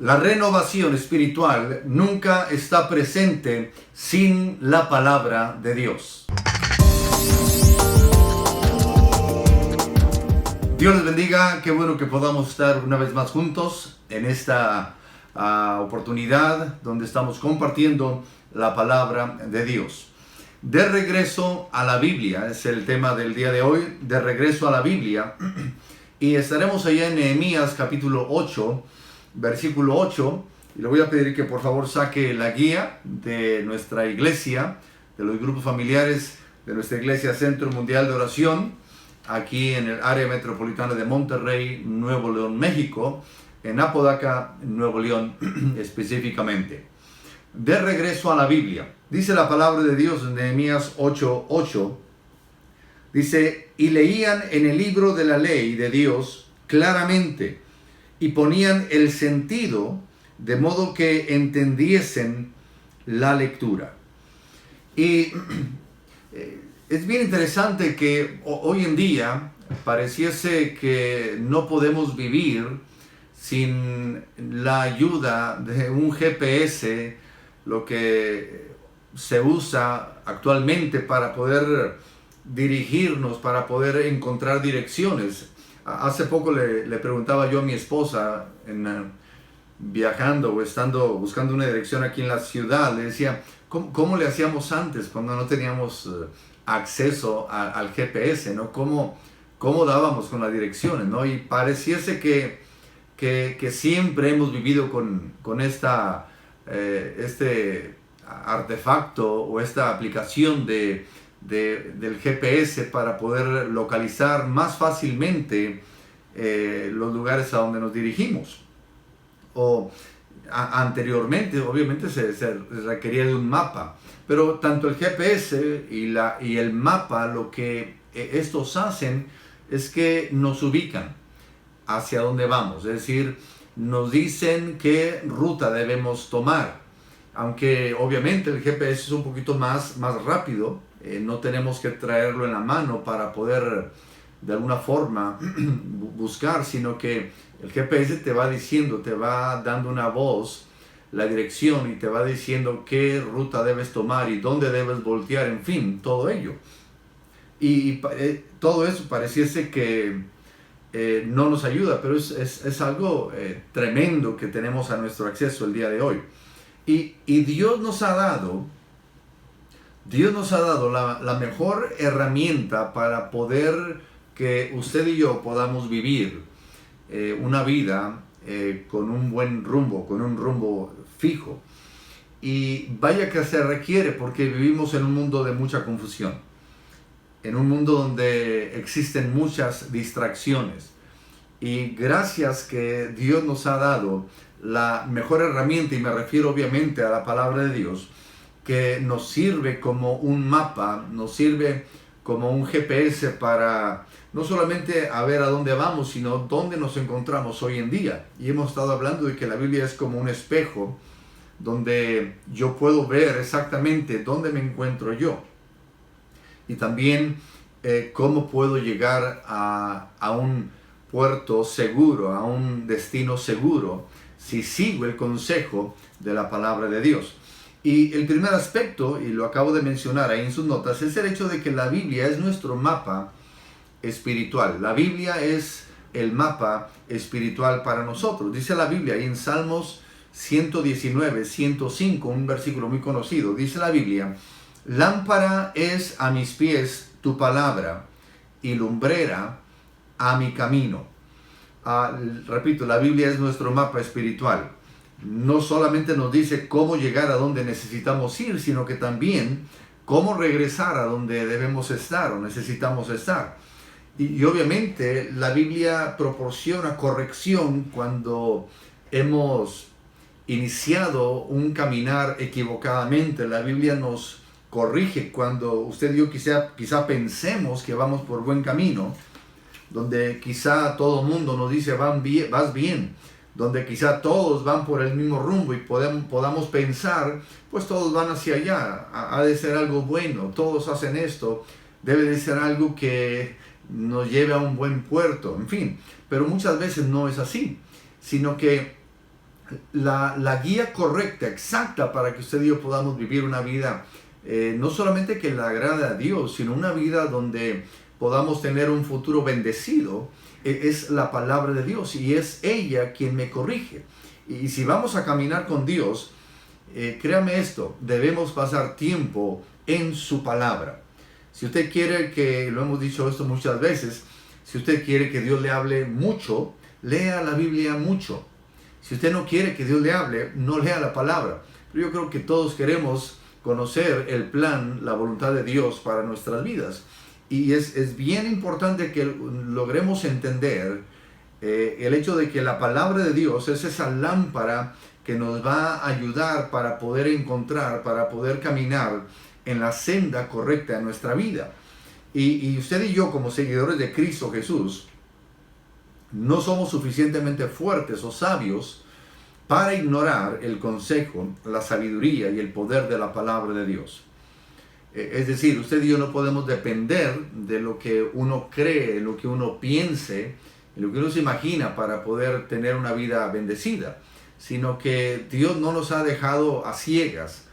La renovación espiritual nunca está presente sin la palabra de Dios. Dios les bendiga, qué bueno que podamos estar una vez más juntos en esta oportunidad donde estamos compartiendo la palabra de Dios. De regreso a la Biblia, es el tema del día de hoy, de regreso a la Biblia. Y estaremos allá en Nehemías capítulo 8, versículo 8. Y le voy a pedir que por favor saque la guía de nuestra iglesia, de los grupos familiares de nuestra iglesia Centro Mundial de Oración, aquí en el área metropolitana de Monterrey, Nuevo León, México, en Apodaca, Nuevo León específicamente. De regreso a la Biblia. Dice la palabra de Dios en Nehemías 8:8. Dice, y leían en el libro de la ley de Dios claramente, y ponían el sentido de modo que entendiesen la lectura. Y es bien interesante que hoy en día pareciese que no podemos vivir sin la ayuda de un GPS, lo que se usa actualmente para poder dirigirnos, para poder encontrar direcciones. Hace poco le preguntaba yo a mi esposa, viajando o estando buscando una dirección aquí en la ciudad, le decía, ¿cómo le hacíamos antes cuando no teníamos acceso al GPS, ¿no? ¿Cómo dábamos con las direcciones, ¿no? Y pareciese que siempre hemos vivido con este artefacto o esta aplicación del GPS para poder localizar más fácilmente los lugares a donde nos dirigimos. O anteriormente, obviamente, se requería de un mapa, pero tanto el GPS y el mapa, lo que estos hacen es que nos ubican hacia dónde vamos, es decir, nos dicen qué ruta debemos tomar. Aunque obviamente el GPS es un poquito más rápido, no tenemos que traerlo en la mano para poder de alguna forma buscar, sino que el GPS te va diciendo, te va dando una voz, la dirección, y te va diciendo qué ruta debes tomar y dónde debes voltear, en fin, todo ello. Y todo eso pareciese que no nos ayuda, pero es algo tremendo que tenemos a nuestro acceso el día de hoy. Y Dios nos ha dado la mejor herramienta para poder que usted y yo podamos vivir una vida con un buen rumbo, con un rumbo fijo. Y vaya que se requiere, porque vivimos en un mundo de mucha confusión, en un mundo donde existen muchas distracciones. Y gracias que Dios nos ha dado la mejor herramienta, y me refiero obviamente a la palabra de Dios, que nos sirve como un mapa, nos sirve como un GPS para no solamente a ver a dónde vamos, sino dónde nos encontramos hoy en día. Y hemos estado hablando de que la Biblia es como un espejo donde yo puedo ver exactamente dónde me encuentro yo. Y también cómo puedo llegar a un puerto seguro, a un destino seguro, si sigo el consejo de la palabra de Dios. Y el primer aspecto, y lo acabo de mencionar ahí en sus notas, es el hecho de que la Biblia es nuestro mapa espiritual. La Biblia es el mapa espiritual para nosotros. Dice la Biblia ahí en Salmos 119, 105, un versículo muy conocido. Dice la Biblia, lámpara es a mis pies tu palabra y lumbrera a mi camino. Repito, la Biblia es nuestro mapa espiritual. No solamente nos dice cómo llegar a donde necesitamos ir, sino que también cómo regresar a donde debemos estar o necesitamos estar. Y obviamente la Biblia proporciona corrección cuando hemos iniciado un caminar equivocadamente. La Biblia nos corrige cuando usted y yo quizá pensemos que vamos por buen camino, donde quizá todo el mundo nos dice vas bien, donde quizá todos van por el mismo rumbo y podamos pensar, pues todos van hacia allá, ha de ser algo bueno, todos hacen esto, debe de ser algo que nos lleve a un buen puerto, en fin. Pero muchas veces no es así, sino que la guía correcta, exacta, para que usted y yo podamos vivir una vida no solamente que le agrade a Dios, sino una vida donde podamos tener un futuro bendecido, es la palabra de Dios, y es ella quien me corrige. Y si vamos a caminar con Dios, créame esto, debemos pasar tiempo en su palabra. Si usted quiere que, lo hemos dicho esto muchas veces, si usted quiere que Dios le hable mucho, lea la Biblia mucho. Si usted no quiere que Dios le hable, no lea la palabra. Pero yo creo que todos queremos conocer el plan, la voluntad de Dios para nuestras vidas. Y es bien importante que logremos entender el hecho de que la palabra de Dios es esa lámpara que nos va a ayudar para poder encontrar, para poder caminar en la senda correcta de nuestra vida. Y usted y yo, como seguidores de Cristo Jesús, no somos suficientemente fuertes o sabios para ignorar el consejo, la sabiduría y el poder de la palabra de Dios. Es decir, usted y yo no podemos depender de lo que uno cree, de lo que uno piense, de lo que uno se imagina para poder tener una vida bendecida, sino que Dios no nos ha dejado a ciegas.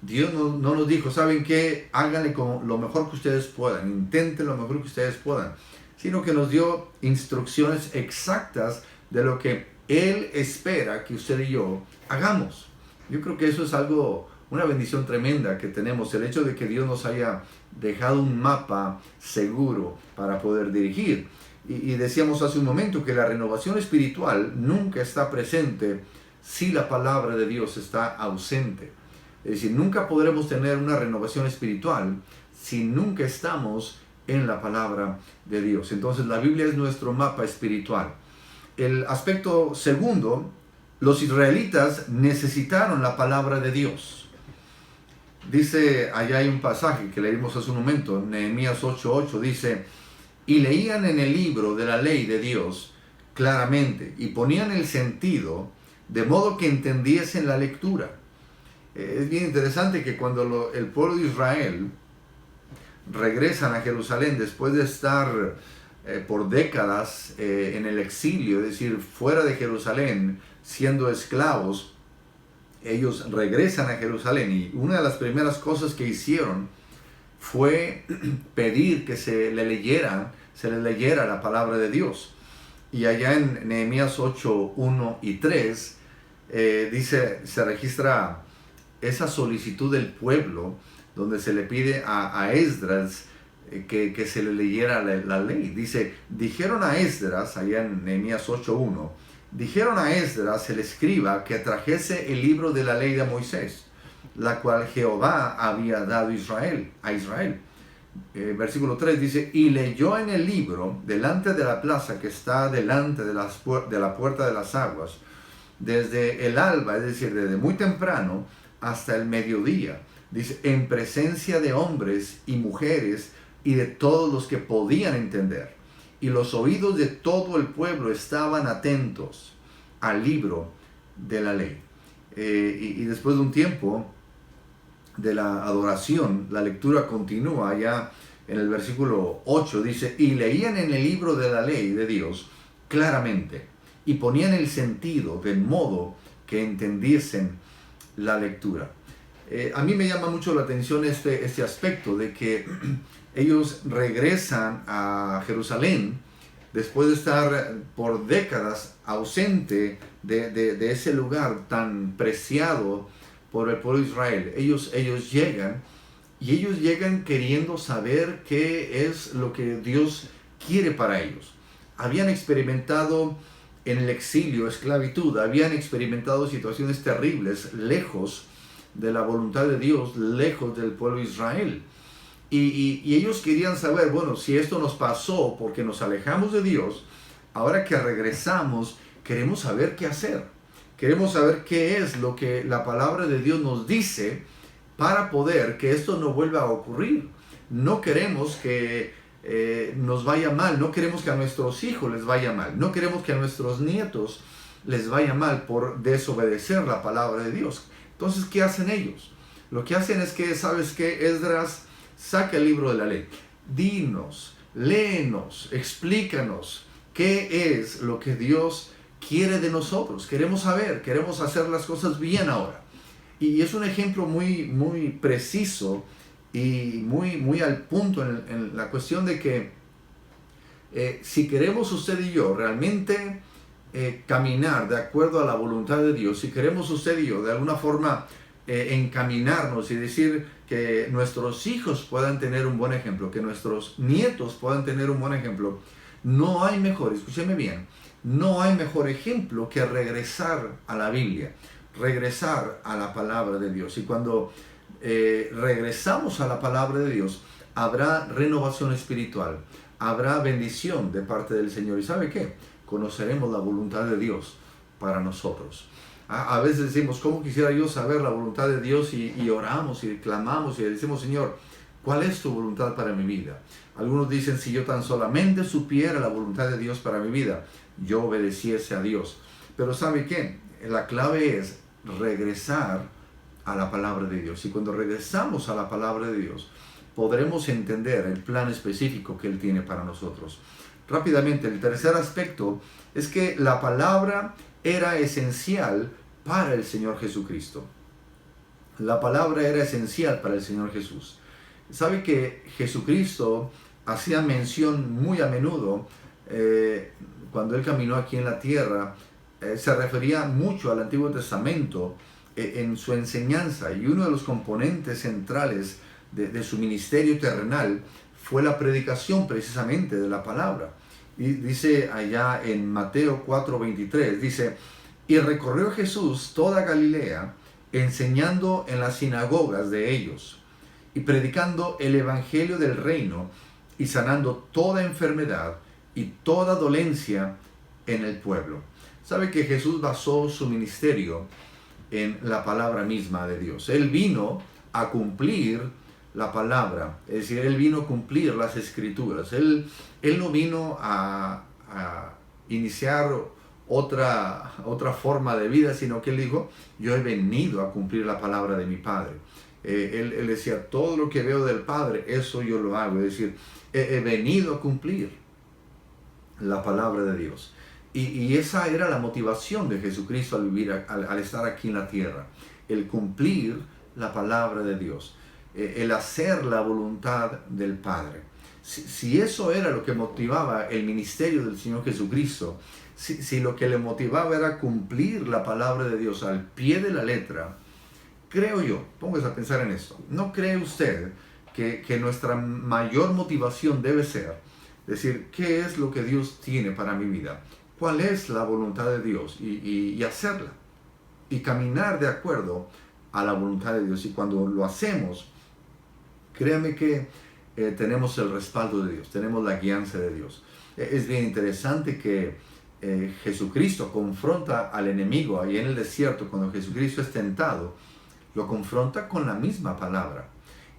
Dios no nos dijo, ¿saben qué? Háganle con lo mejor que ustedes puedan, intenten lo mejor que ustedes puedan, sino que nos dio instrucciones exactas de lo que Él espera que usted y yo hagamos. Yo creo que eso es algo, una bendición tremenda que tenemos, el hecho de que Dios nos haya dejado un mapa seguro para poder dirigir. Y decíamos hace un momento que la renovación espiritual nunca está presente si la palabra de Dios está ausente. Es decir, nunca podremos tener una renovación espiritual si nunca estamos en la palabra de Dios. Entonces la Biblia es nuestro mapa espiritual. El aspecto segundo, los israelitas necesitaron la palabra de Dios. Dice, allá hay un pasaje que leímos hace un momento, Nehemías 8:8, dice, y leían en el libro de la ley de Dios claramente y ponían el sentido de modo que entendiesen la lectura. Es bien interesante que cuando el pueblo de Israel regresan a Jerusalén después de estar por décadas en el exilio, es decir, fuera de Jerusalén, siendo esclavos, ellos regresan a Jerusalén y una de las primeras cosas que hicieron fue pedir que se les leyera la palabra de Dios. Y allá en Nehemías 8:1 y 3 dice, se registra esa solicitud del pueblo donde se le pide a Esdras que se le leyera la ley. Dice, dijeron a Esdras, allá en Nehemías 8:1, dijeron a Esdras el escriba que trajese el libro de la ley de Moisés, la cual Jehová había dado a Israel. Versículo 3 dice, y leyó en el libro delante de la plaza que está delante de la puerta de las aguas, desde el alba, es decir, desde muy temprano hasta el mediodía. Dice, en presencia de hombres y mujeres y de todos los que podían entender. Y los oídos de todo el pueblo estaban atentos al libro de la ley. Y después de un tiempo de la adoración, la lectura continúa allá en el versículo 8, dice, y leían en el libro de la ley de Dios claramente, y ponían el sentido de modo que entendiesen la lectura. A mí me llama mucho la atención este aspecto de que ellos regresan a Jerusalén después de estar por décadas ausente de ese lugar tan preciado por el pueblo de Israel. Ellos llegan queriendo saber qué es lo que Dios quiere para ellos. Habían experimentado en el exilio, esclavitud, habían experimentado situaciones terribles, lejos de la voluntad de Dios, lejos del pueblo de Israel. Y ellos querían saber, bueno, si esto nos pasó porque nos alejamos de Dios, ahora que regresamos, queremos saber qué hacer. Queremos saber qué es lo que la palabra de Dios nos dice para poder que esto no vuelva a ocurrir. No queremos que nos vaya mal, no queremos que a nuestros hijos les vaya mal, no queremos que a nuestros nietos les vaya mal por desobedecer la palabra de Dios. Entonces, ¿qué hacen ellos? Lo que hacen es que, ¿sabes qué? Esdras, saca el libro de la ley. Dinos, léenos, explícanos qué es lo que Dios quiere de nosotros. Queremos saber, queremos hacer las cosas bien ahora. Y es un ejemplo muy preciso y muy al punto en la cuestión de que si queremos usted y yo realmente caminar de acuerdo a la voluntad de Dios, si queremos usted y yo de alguna forma encaminarnos y decir que nuestros hijos puedan tener un buen ejemplo, que nuestros nietos puedan tener un buen ejemplo, no hay mejor, escúcheme bien, no hay mejor ejemplo que regresar a la Biblia, regresar a la palabra de Dios. Y cuando regresamos a la palabra de Dios, habrá renovación espiritual, habrá bendición de parte del Señor. ¿Y sabe qué? Conoceremos la voluntad de Dios para nosotros. A veces decimos, ¿cómo quisiera yo saber la voluntad de Dios? Y oramos y clamamos y le decimos, Señor, ¿cuál es tu voluntad para mi vida? Algunos dicen, si yo tan solamente supiera la voluntad de Dios para mi vida, yo obedeciese a Dios. Pero ¿sabe qué? La clave es regresar a la palabra de Dios. Y cuando regresamos a la palabra de Dios, podremos entender el plan específico que Él tiene para nosotros. Rápidamente, el tercer aspecto es que la palabra era esencial para el Señor Jesucristo. La palabra era esencial para el Señor Jesús. ¿Sabe que Jesucristo hacía mención muy a menudo cuando Él caminó aquí en la tierra? Se refería mucho al Antiguo Testamento en su enseñanza, y uno de los componentes centrales de su ministerio terrenal fue la predicación precisamente de la palabra. Y dice allá en Mateo 4:23, dice, y recorrió Jesús toda Galilea, enseñando en las sinagogas de ellos, y predicando el evangelio del reino, y sanando toda enfermedad y toda dolencia en el pueblo. ¿Sabe que Jesús basó su ministerio en la palabra misma de Dios? Él vino a cumplir la palabra, es decir, Él vino a cumplir las escrituras. Él no vino a iniciar otra forma de vida, sino que Él dijo, yo he venido a cumplir la palabra de mi Padre. Él decía, todo lo que veo del Padre, eso yo lo hago. Es decir, he venido a cumplir la palabra de Dios. Y esa era la motivación de Jesucristo al vivir, al estar aquí en la tierra. El cumplir la palabra de Dios. El hacer la voluntad del Padre. Si eso era lo que motivaba el ministerio del Señor Jesucristo, si lo que le motivaba era cumplir la palabra de Dios al pie de la letra, creo yo, póngase a pensar en esto, ¿no cree usted que nuestra mayor motivación debe ser decir, ¿qué es lo que Dios tiene para mi vida? ¿Cuál es la voluntad de Dios? Y hacerla. Y caminar de acuerdo a la voluntad de Dios. Y cuando lo hacemos, créame que tenemos el respaldo de Dios, tenemos la guianza de Dios. Es bien interesante que Jesucristo confronta al enemigo ahí en el desierto. Cuando Jesucristo es tentado, lo confronta con la misma palabra.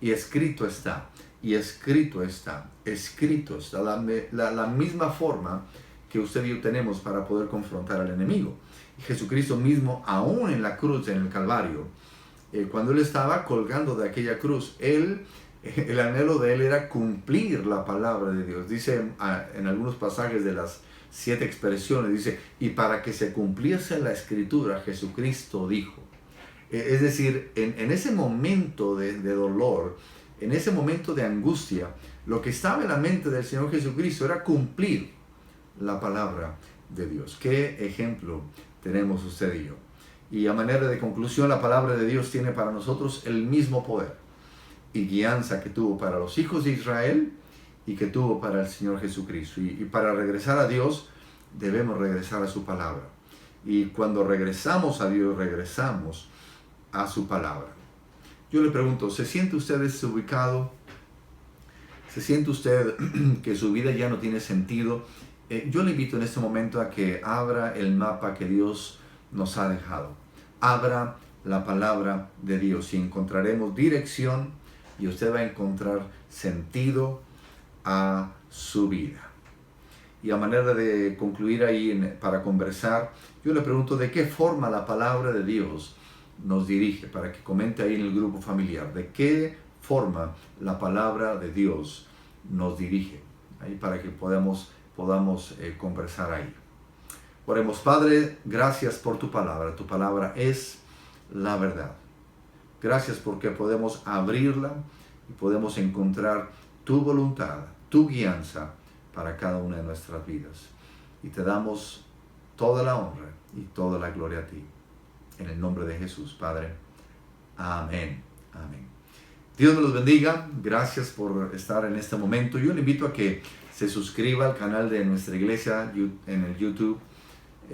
Y escrito está, y escrito está, escrito está. La misma forma que usted y yo tenemos para poder confrontar al enemigo. Y Jesucristo mismo, aún en la cruz, en el Calvario, cuando Él estaba colgando de aquella cruz, el anhelo de Él era cumplir la palabra de Dios. Dice en algunos pasajes de las 7 expresiones, dice, y para que se cumpliese la escritura, Jesucristo dijo. Es decir, en ese momento de dolor, en ese momento de angustia, lo que estaba en la mente del Señor Jesucristo era cumplir la palabra de Dios. ¿Qué ejemplo tenemos usted y yo? Y a manera de conclusión, la palabra de Dios tiene para nosotros el mismo poder y guianza que tuvo para los hijos de Israel y que tuvo para el Señor Jesucristo. Y para regresar a Dios, debemos regresar a su palabra. Y cuando regresamos a Dios, regresamos a su palabra. Yo le pregunto, ¿se siente usted desubicado? ¿Se siente usted que su vida ya no tiene sentido? Yo le invito en este momento a que abra el mapa que Dios nos ha dejado. Abra la palabra de Dios y encontraremos dirección, y usted va a encontrar sentido a su vida. Y a manera de concluir ahí para conversar, yo le pregunto de qué forma la palabra de Dios nos dirige, para que comente ahí en el grupo familiar, de qué forma la palabra de Dios nos dirige, ahí para que podamos conversar ahí. Oremos. Padre, gracias por tu palabra. Tu palabra es la verdad. Gracias porque podemos abrirla y podemos encontrar tu voluntad, tu guianza para cada una de nuestras vidas. Y te damos toda la honra y toda la gloria a ti. En el nombre de Jesús, Padre. Amén. Amén. Dios me los bendiga. Gracias por estar en este momento. Yo le invito a que se suscriba al canal de nuestra iglesia en el YouTube,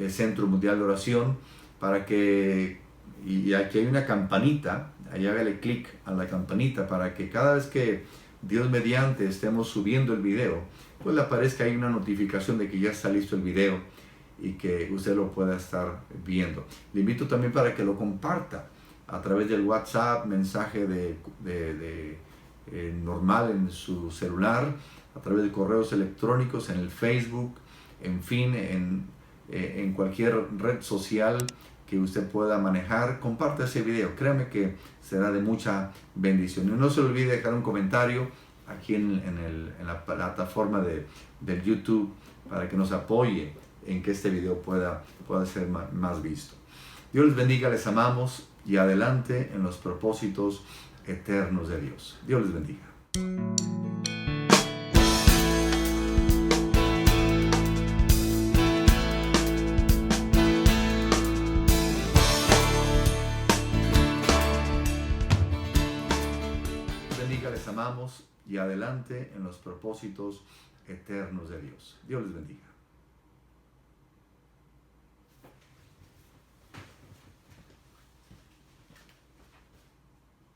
Centro Mundial de Oración, para que, y aquí hay una campanita, ahí hágale clic a la campanita para que cada vez que Dios mediante estemos subiendo el video, pues le aparezca ahí una notificación de que ya está listo el video y que usted lo pueda estar viendo. Le invito también para que lo comparta a través del WhatsApp, mensaje normal en su celular, a través de correos electrónicos, en el Facebook, en fin, en cualquier red social que usted pueda manejar. Comparte ese video, créame que será de mucha bendición. Y no se olvide dejar un comentario aquí en la plataforma del YouTube para que nos apoye en que este video pueda ser más visto. Dios les bendiga, les amamos y adelante en los propósitos eternos de Dios. Dios les bendiga. Les amamos y adelante en los propósitos eternos de Dios. Dios les bendiga.